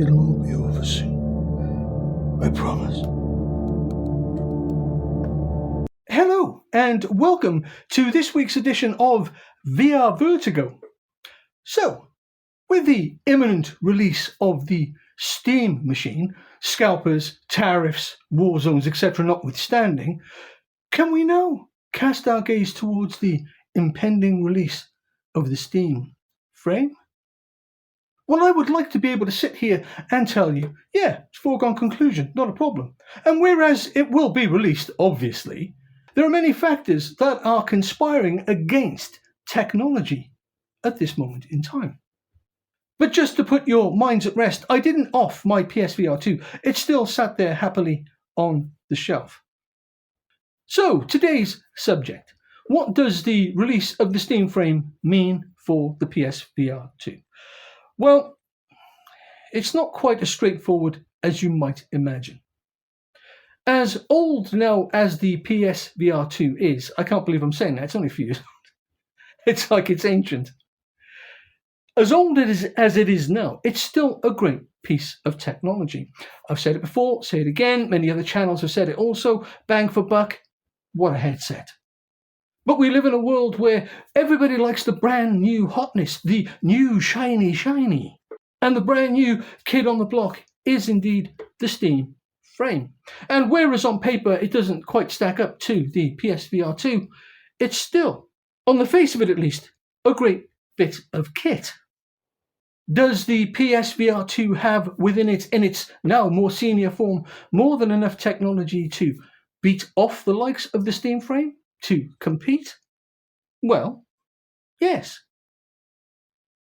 It'll all be over soon. I promise. Hello, and welcome to this week's edition of VR Vertigo. So, with the imminent release of the Steam machine, scalpers, tariffs, war zones, etc. notwithstanding, can we now cast our gaze towards the impending release of the Steam frame? Well, I would like to be able to sit here and tell you, yeah, it's foregone conclusion, not a problem. And whereas it will be released, obviously, there are many factors that are conspiring against technology at this moment in time. But just to put your minds at rest, I didn't off my PSVR2. It still sat there happily on the shelf. So, today's subject. What does the release of the Steam frame mean for the PSVR2? Well, it's not quite as straightforward as you might imagine. As old now as the PSVR2 is, I can't believe I'm saying that, it's only a few years old. It's like it's ancient. As old as it is now, it's still a great piece of technology. I've said it before, say it again, many other channels have said it also, bang for buck, what a headset. But we live in a world where everybody likes the brand new hotness, the new shiny. And the brand new kid on the block is indeed the Steam frame. And whereas on paper it doesn't quite stack up to the PSVR2, it's still, on the face of it at least, a great bit of kit. Does the PSVR2 have within it, in its now more senior form, more than enough technology to beat off the likes of the Steam frame? To compete? Well, yes.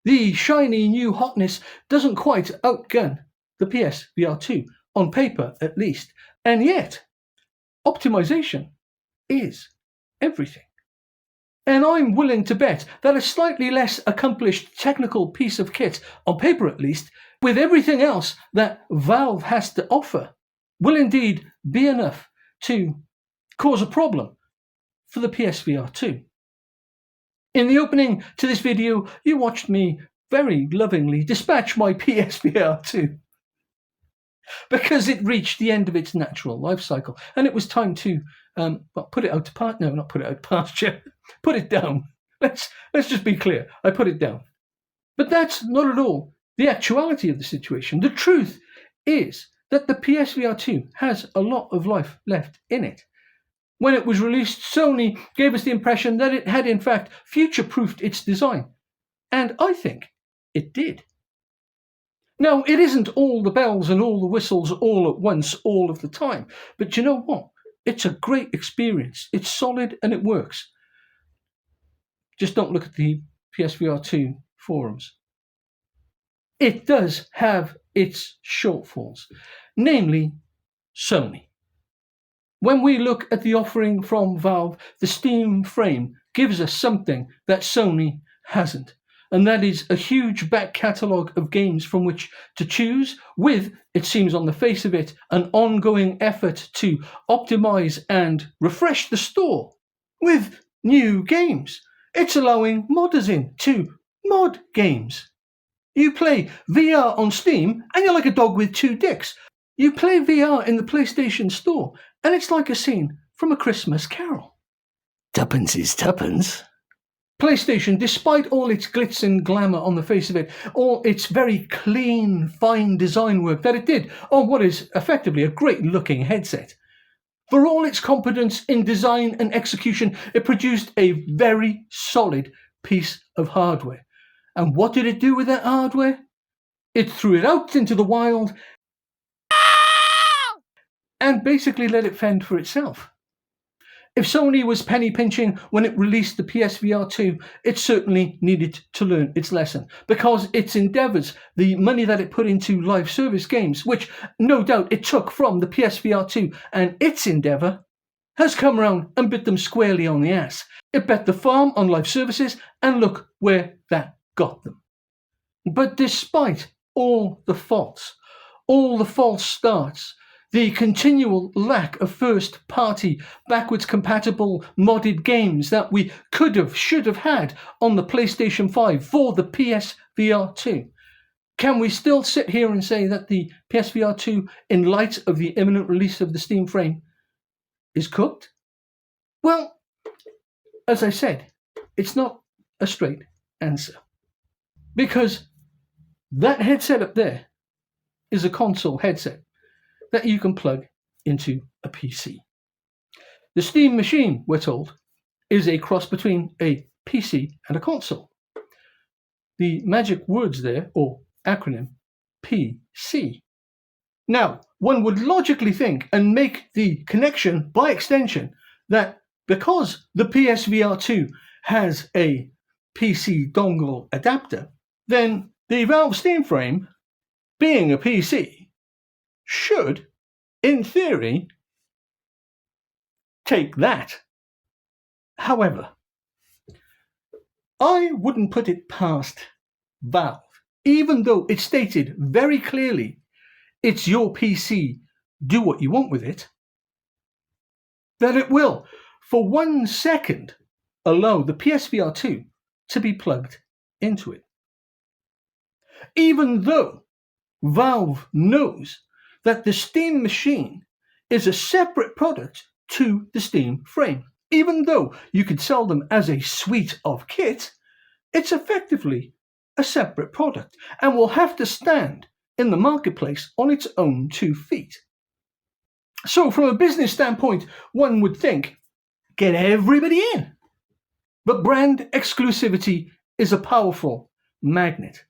The shiny new hotness doesn't quite outgun the PSVR2, on paper at least, and yet optimization is everything. And I'm willing to bet that a slightly less accomplished technical piece of kit, on paper at least, with everything else that Valve has to offer, will indeed be enough to cause a problem for the PSVR2. In the opening to this video, you watched me very lovingly dispatch my PSVR2 because it reached the end of its natural life cycle, and it was time to put it out to pasture. No, not put it out to pasture. Put it down. Let's just be clear. I put it down. But that's not at all the actuality of the situation. The truth is that the PSVR2 has a lot of life left in it. When it was released, Sony gave us the impression that it had in fact future-proofed its design. And I think it did. Now, it isn't all the bells and all the whistles all at once, all of the time. But you know what? It's a great experience. It's solid and it works. Just don't look at the PSVR2 forums. It does have its shortfalls, namely Sony. When we look at the offering from Valve, the Steam frame gives us something that Sony hasn't, and that is a huge back catalogue of games from which to choose with, it seems on the face of it, an ongoing effort to optimize and refresh the store with new games. It's allowing modders in to mod games. You play VR on Steam and you're like a dog with two dicks. You play VR in the PlayStation Store, and it's like a scene from A Christmas Carol. Tuppence is tuppence. PlayStation, despite all its glitz and glamour on the face of it, all its very clean, fine design work that it did on what is effectively a great-looking headset, for all its competence in design and execution, it produced a very solid piece of hardware. And what did it do with that hardware? It threw it out into the wild and basically let it fend for itself. If Sony was penny pinching when it released the PSVR2, it certainly needed to learn its lesson, because its endeavours, the money that it put into live service games, which no doubt it took from the PSVR2 and its endeavour, has come round and bit them squarely on the ass. It bet the farm on live services, and look where that got them. But despite all the faults, all the false starts, the continual lack of first-party, backwards-compatible modded games that we should have had on the PlayStation 5 for the PSVR2, Can we still sit here and say that the PSVR2, in light of the imminent release of the Steam frame, is cooked? Well, as I said, it's not a straight answer. Because that headset up there is a console headset that you can plug into a PC. The Steam machine, we're told, is a cross between a PC and a console. The magic words there, or acronym, PC. Now, one would logically think and make the connection by extension that because the PSVR2 has a PC dongle adapter, then the Valve Steam frame, being a PC, should, in theory, take that. However, I wouldn't put it past Valve, even though it's stated very clearly it's your PC, do what you want with it, that it will, for 1 second, allow the PSVR2 to be plugged into it. Even though Valve knows that the Steam machine is a separate product to the Steam frame. Even though you could sell them as a suite of kit, it's effectively a separate product and will have to stand in the marketplace on its own 2 feet. So from a business standpoint, one would think, get everybody in. But brand exclusivity is a powerful magnet.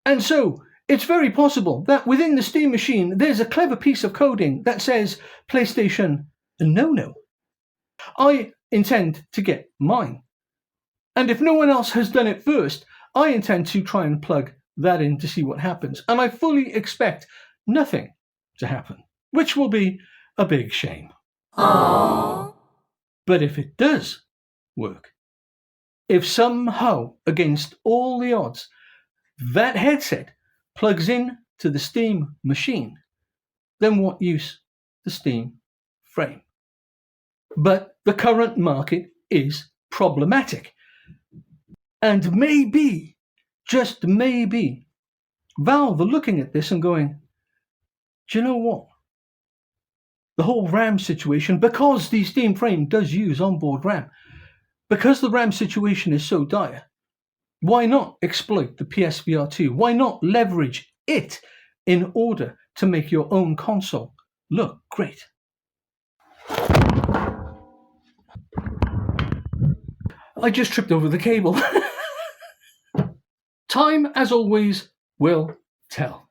And so it's very possible that within the Steam machine, there's a clever piece of coding that says PlayStation no. I intend to get mine. And if no one else has done it first, I intend to try and plug that in to see what happens. And I fully expect nothing to happen, which will be a big shame. Aww. But if it does work, if somehow, against all the odds, that headset plugs in to the Steam machine, then what use the Steam frame? But the current market is problematic. And maybe, just maybe, Valve are looking at this and going, do you know what? The whole RAM situation, because the Steam frame does use onboard RAM, because the RAM situation is so dire, why not exploit the PSVR2? Why not leverage it in order to make your own console look great? I just tripped over the cable. Time, as always, will tell.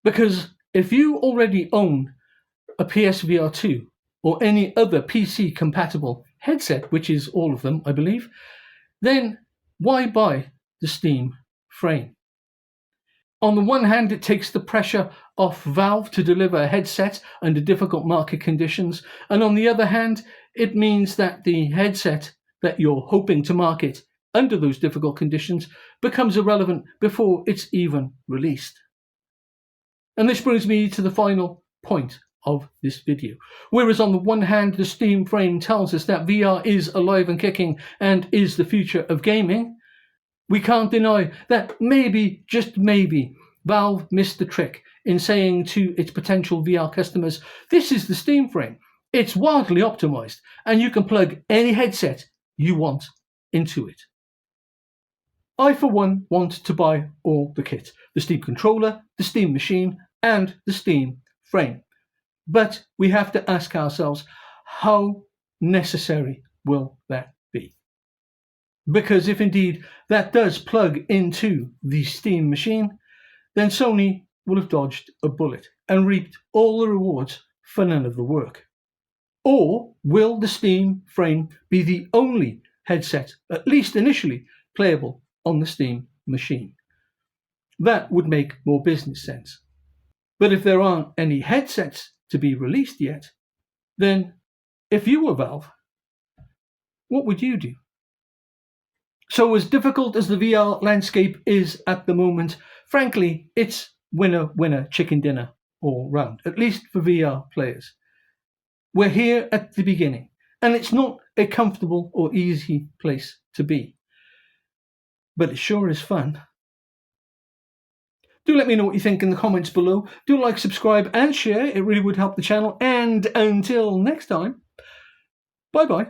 Because if you already own a PSVR2 or any other PC-compatible headset, which is all of them, I believe, then why buy the Steam frame? On the one hand, it takes the pressure off Valve to deliver a headset under difficult market conditions, and on the other hand, it means that the headset that you're hoping to market under those difficult conditions becomes irrelevant before it's even released. And this brings me to the final point of this video. Whereas on the one hand, the Steam frame tells us that VR is alive and kicking and is the future of gaming, we can't deny that maybe, just maybe, Valve missed the trick in saying to its potential VR customers, this is the Steam frame. It's wildly optimized and you can plug any headset you want into it. I, for one, want to buy all the kit. The Steam controller, the Steam machine, and the Steam frame. But we have to ask ourselves, how necessary will that be? Because if indeed that does plug into the Steam machine, then Sony will have dodged a bullet and reaped all the rewards for none of the work. Or will the Steam frame be the only headset, at least initially, playable on the Steam machine? That would make more business sense. But if there aren't any headsets to be released yet, then if you were Valve, what would you do? So as difficult as the VR landscape is at the moment, frankly, it's winner, chicken dinner all round, at least for VR players. We're here at the beginning, and it's not a comfortable or easy place to be. But it sure is fun. Do let me know what you think in the comments below. Do like, subscribe, and share. It really would help the channel. And until next time, bye-bye.